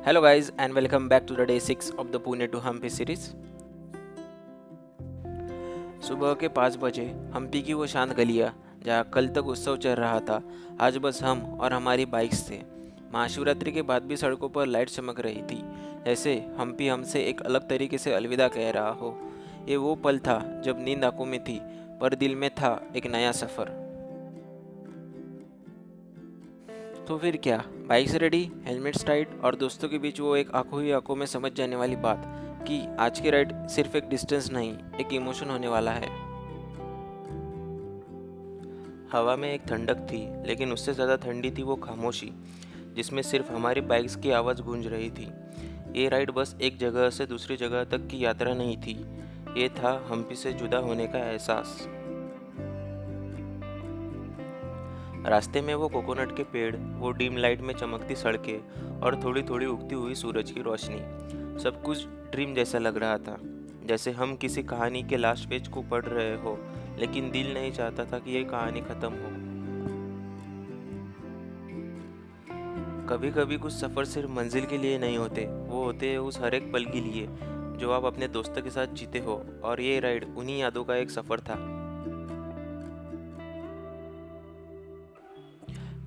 Hello, guys, and welcome back to the day 6 of the Pune to Hampi series. सुबह के 5 बजे हम्पी की वो शांत गलियाँ जहाँ कल तक उत्सव चल रहा था, आज बस हम और हमारी बाइक्स थे। महाशिवरात्रि के बाद भी सड़कों पर लाइट चमक रही थी, जैसे हम्पी हमसे एक अलग तरीके से अलविदा कह रहा हो। ये वो पल था जब नींद आंखों में थी, पर दिल में था एक नया सफ़र। तो फिर क्या, बाइक्स रेडी, हेलमेट्स टाइट और दोस्तों के बीच वो एक आंखों ही आंखों में समझ जाने वाली बात कि आज की राइड सिर्फ एक डिस्टेंस नहीं, एक इमोशन होने वाला है। हवा में एक ठंडक थी, लेकिन उससे ज़्यादा ठंडी थी वो खामोशी जिसमें सिर्फ हमारी बाइक्स की आवाज़ गूंज रही थी। ये राइड बस एक जगह से दूसरी जगह तक की यात्रा नहीं थी, ये था हम्पी से जुदा होने का एहसास। रास्ते में वो कोकोनट के पेड़, वो डिम लाइट में चमकती सड़कें और थोड़ी थोड़ी उगती हुई सूरज की रोशनी, सब कुछ ड्रीम जैसा लग रहा था। जैसे हम किसी कहानी के लास्ट पेज को पढ़ रहे हो, लेकिन दिल नहीं चाहता था कि ये कहानी खत्म हो। कभी कभी कुछ सफ़र सिर्फ मंजिल के लिए नहीं होते, वो होते हैं उस हर एक पल के लिए जो आप अपने दोस्तों के साथ जीते हो, और ये राइड उन्हीं यादों का एक सफ़र था।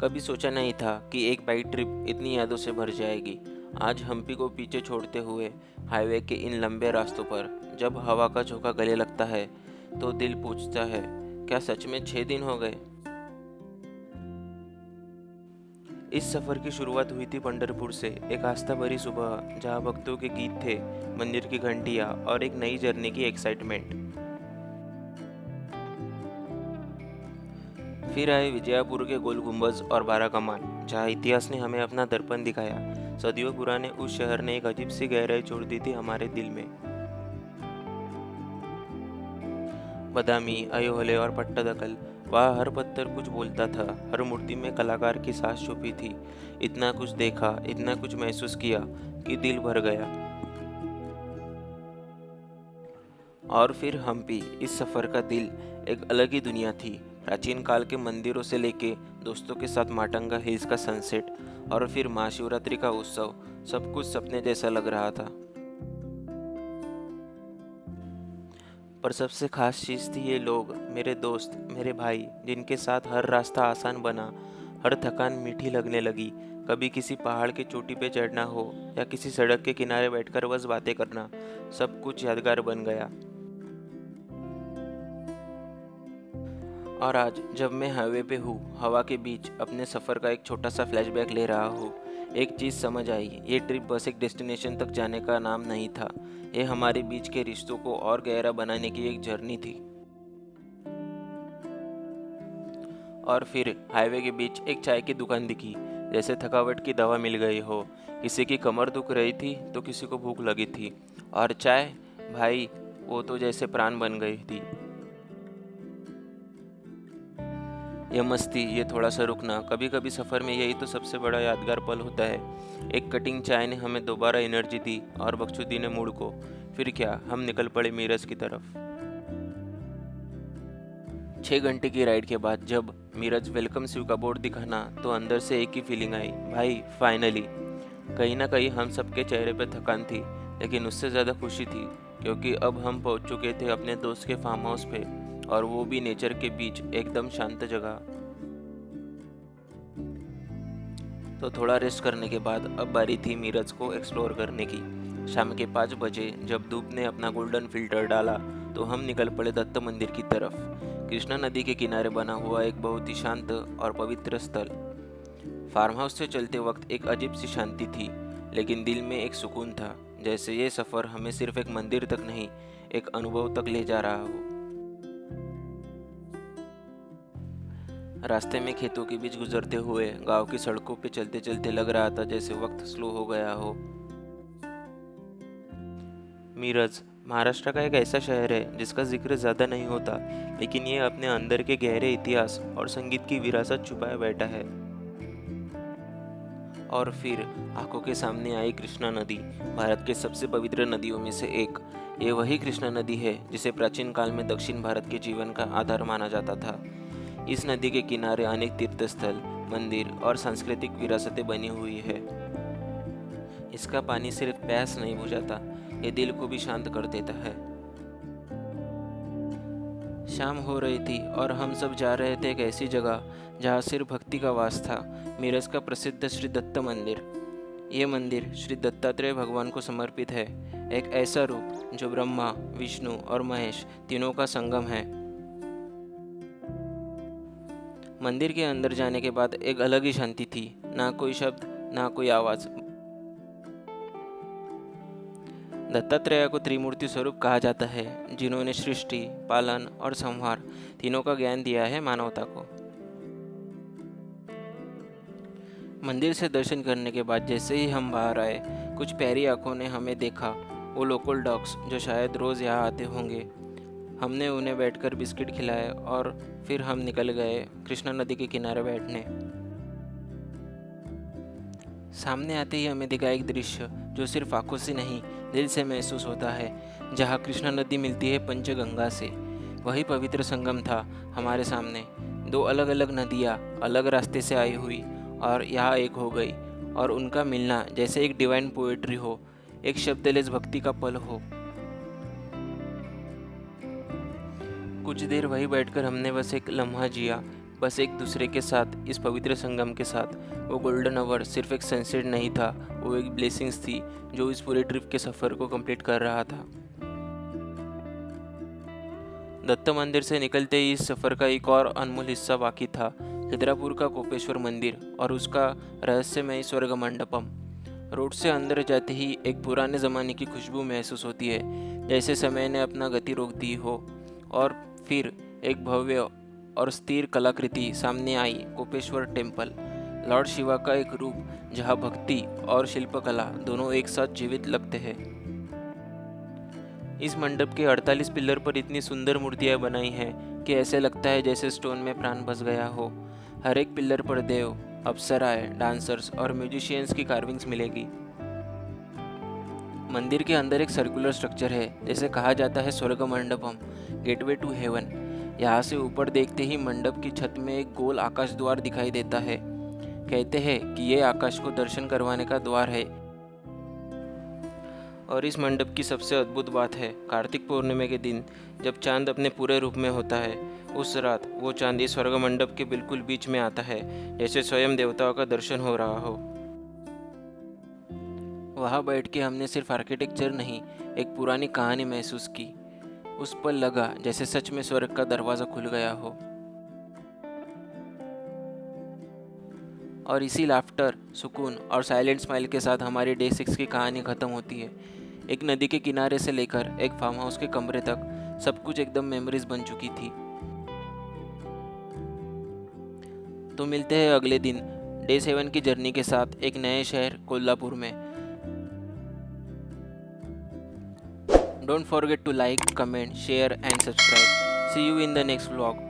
कभी सोचा नहीं था कि एक बाइक ट्रिप इतनी यादों से भर जाएगी। आज हम्पी को पीछे छोड़ते हुए हाईवे के इन लंबे रास्तों पर जब हवा का झोंका गले लगता है, तो दिल पूछता है, क्या सच में 6 दिन हो गए। इस सफ़र की शुरुआत हुई थी पंढरपुर से, एक आस्था भरी सुबह जहाँ भक्तों के गीत थे, मंदिर की घंटियाँ और एक नई जर्नी की एक्साइटमेंट। फिर आए विजयपुर के गोल गुंबज और बारह कमान, जहाँ इतिहास ने हमें अपना दर्पण दिखाया। सदियों पुराने उस शहर ने एक अजीब सी गहराई छोड़ दी थी हमारे दिल में। बदामी, अयोहले और पट्टादकल, वहाँ हर पत्थर कुछ बोलता था, हर मूर्ति में कलाकार की सांस छुपी थी। इतना कुछ देखा, इतना कुछ महसूस किया कि दिल भर गया। और फिर हम्पी, इस सफ़र का दिल, एक अलग ही दुनिया थी। प्राचीन काल के मंदिरों से लेके दोस्तों के साथ माटंगा हिल्स का सनसेट और फिर महाशिवरात्रि का उत्सव, सब कुछ सपने जैसा लग रहा था। पर सबसे खास चीज़ थी ये लोग, मेरे दोस्त, मेरे भाई, जिनके साथ हर रास्ता आसान बना, हर थकान मीठी लगने लगी। कभी किसी पहाड़ की चोटी पे चढ़ना हो या किसी सड़क के किनारे बैठकर बस बातें करना, सब कुछ यादगार बन गया। और आज जब मैं हाईवे पे हूँ, हवा के बीच अपने सफ़र का एक छोटा सा फ्लैशबैक ले रहा हूँ, एक चीज़ समझ आई, ये ट्रिप बस एक डेस्टिनेशन तक जाने का नाम नहीं था, ये हमारे बीच के रिश्तों को और गहरा बनाने की एक जर्नी थी। और फिर हाईवे के बीच एक चाय की दुकान दिखी, जैसे थकावट की दवा मिल गई हो। किसी की कमर दुख रही थी तो किसी को भूख लगी थी, और चाय, भाई, वो तो जैसे प्राण बन गई थी। ये मस्ती, ये थोड़ा सा रुकना, कभी कभी सफ़र में यही तो सबसे बड़ा यादगार पल होता है। एक कटिंग चाय ने हमें दोबारा एनर्जी दी और बख्शुद्दीन ने मूड को। फिर क्या, हम निकल पड़े मीरज की तरफ। 6 घंटे की राइड के बाद जब मीरज वेलकम यू का बोर्ड दिखा ना, तो अंदर से एक ही फीलिंग आई, भाई फाइनली। कहीं ना कहीं हम सबके चेहरे पे थकान थी, लेकिन उससे ज़्यादा खुशी थी, क्योंकि अब हम पहुंच चुके थे अपने दोस्त के फार्म हाउस पे, और वो भी नेचर के बीच, एकदम शांत जगह। तो थोड़ा रेस्ट करने के बाद अब बारी थी मीरज को एक्सप्लोर करने की। शाम के 5 बजे जब धूप ने अपना गोल्डन फिल्टर डाला, तो हम निकल पड़े दत्त मंदिर की तरफ। कृष्णा नदी के किनारे बना हुआ एक बहुत ही शांत और पवित्र स्थल। फार्म हाउस से चलते वक्त एक अजीब सी शांति थी, लेकिन दिल में एक सुकून था, जैसे ये सफ़र हमें सिर्फ एक मंदिर तक नहीं, एक अनुभव तक ले जा रहा हो। रास्ते में खेतों के बीच गुजरते हुए गांव की सड़कों पे चलते चलते लग रहा था जैसे वक्त स्लो हो गया हो। मीरज महाराष्ट्र का एक ऐसा शहर है जिसका जिक्र ज़्यादा नहीं होता, लेकिन ये अपने अंदर के गहरे इतिहास और संगीत की विरासत छुपाए बैठा है। और फिर आंखों के सामने आई कृष्णा नदी, भारत के सबसे पवित्र नदियों में से एक। ये वही कृष्णा नदी है जिसे प्राचीन काल में दक्षिण भारत के जीवन का आधार माना जाता था। इस नदी के किनारे अनेक तीर्थस्थल, मंदिर और सांस्कृतिक विरासतें बनी हुई है। इसका पानी सिर्फ प्यास नहीं बुझाता, ये दिल को भी शांत कर देता है। शाम हो रही थी और हम सब जा रहे थे एक ऐसी जगह जहाँ सिर्फ भक्ति का वास था, मीरज का प्रसिद्ध श्री दत्त मंदिर। ये मंदिर श्री दत्तात्रेय भगवान को समर्पित है, एक ऐसा रूप जो ब्रह्मा, विष्णु और महेश तीनों का संगम है। मंदिर के अंदर जाने के बाद एक अलग ही शांति थी, ना कोई शब्द, ना कोई आवाज़। दत्तात्रेय को त्रिमूर्ति स्वरूप कहा जाता है, जिन्होंने सृष्टि, पालन और संहार तीनों का ज्ञान दिया है मानवता को। मंदिर से दर्शन करने के बाद जैसे ही हम बाहर आए, कुछ प्यारी आंखों ने हमें देखा, वो लोकल डॉग्स जो शायद रोज़ यहाँ आते होंगे। हमने उन्हें बैठकर बिस्किट खिलाए और फिर हम निकल गए कृष्णा नदी के किनारे बैठने। सामने आते ही हमें दिखा एक दृश्य जो सिर्फ आंखों से नहीं, दिल से महसूस होता है, जहाँ कृष्णा नदी मिलती है पंचगंगा से। वही पवित्र संगम था हमारे सामने। दो अलग अलग नदियाँ अलग रास्ते से आई हुई और यहाँ एक हो गई, और उनका मिलना जैसे एक डिवाइन पोएट्री हो, एक शब्दलेस भक्ति का पल हो। कुछ देर वहीं बैठकर हमने बस एक लम्हा जिया, बस एक दूसरे के साथ, इस पवित्र संगम के साथ। वो गोल्डन आवर सिर्फ एक सनसेट नहीं था, वो एक ब्लेसिंग्स थी जो इस पूरे ट्रिप के सफ़र को कंप्लीट कर रहा था। दत्त मंदिर से निकलते ही इस सफ़र का एक और अनमोल हिस्सा बाकी था, खिद्रापुर का कोपेश्वर मंदिर और उसका रहस्यमय स्वर्ग मंडपम। रोड से अंदर जाते ही एक पुराने ज़माने की खुशबू महसूस होती है, जैसे समय ने अपना गति रोक दी हो। और फिर एक भव्य और स्थिर कलाकृति सामने आई, कोपेश्वर टेम्पल, लॉर्ड शिवा का एक रूप जहाँ भक्ति और शिल्पकला दोनों एक साथ जीवित लगते हैं। इस मंडप के 48 पिलर पर इतनी सुंदर मूर्तियाँ बनाई हैं कि ऐसे लगता है जैसे स्टोन में प्राण बस गया हो। हर एक पिलर पर देव, अप्सराएं, डांसर्स और म्यूजिशियंस की कार्विंग्स मिलेगी। मंदिर के अंदर एक सर्कुलर स्ट्रक्चर है, जैसे कहा जाता है स्वर्ग मंडपम, गेटवे टू हेवन। यहाँ से ऊपर देखते ही मंडप की छत में एक गोल आकाश द्वार दिखाई देता है। कहते हैं कि ये आकाश को दर्शन करवाने का द्वार है। और इस मंडप की सबसे अद्भुत बात है, कार्तिक पूर्णिमा के दिन जब चांद अपने पूरे रूप में होता है, उस रात वो चांद इस स्वर्ग मंडप के बिल्कुल बीच में आता है, जैसे स्वयं देवताओं का दर्शन हो रहा हो। वहाँ बैठ के हमने सिर्फ आर्किटेक्चर नहीं, एक पुरानी कहानी महसूस की। उस पल लगा जैसे सच में स्वर्ग का दरवाज़ा खुल गया हो। और इसी लाफ्टर, सुकून और साइलेंट स्माइल के साथ हमारी डे 6 की कहानी ख़त्म होती है। एक नदी के किनारे से लेकर एक फार्म हाउस के कमरे तक सब कुछ एकदम मेमोरीज बन चुकी थी। तो मिलते हैं अगले दिन डे 7 की जर्नी के साथ एक नए शहर कोल्हापुर में। Don't forget to like, comment, share and subscribe. See you in the next vlog.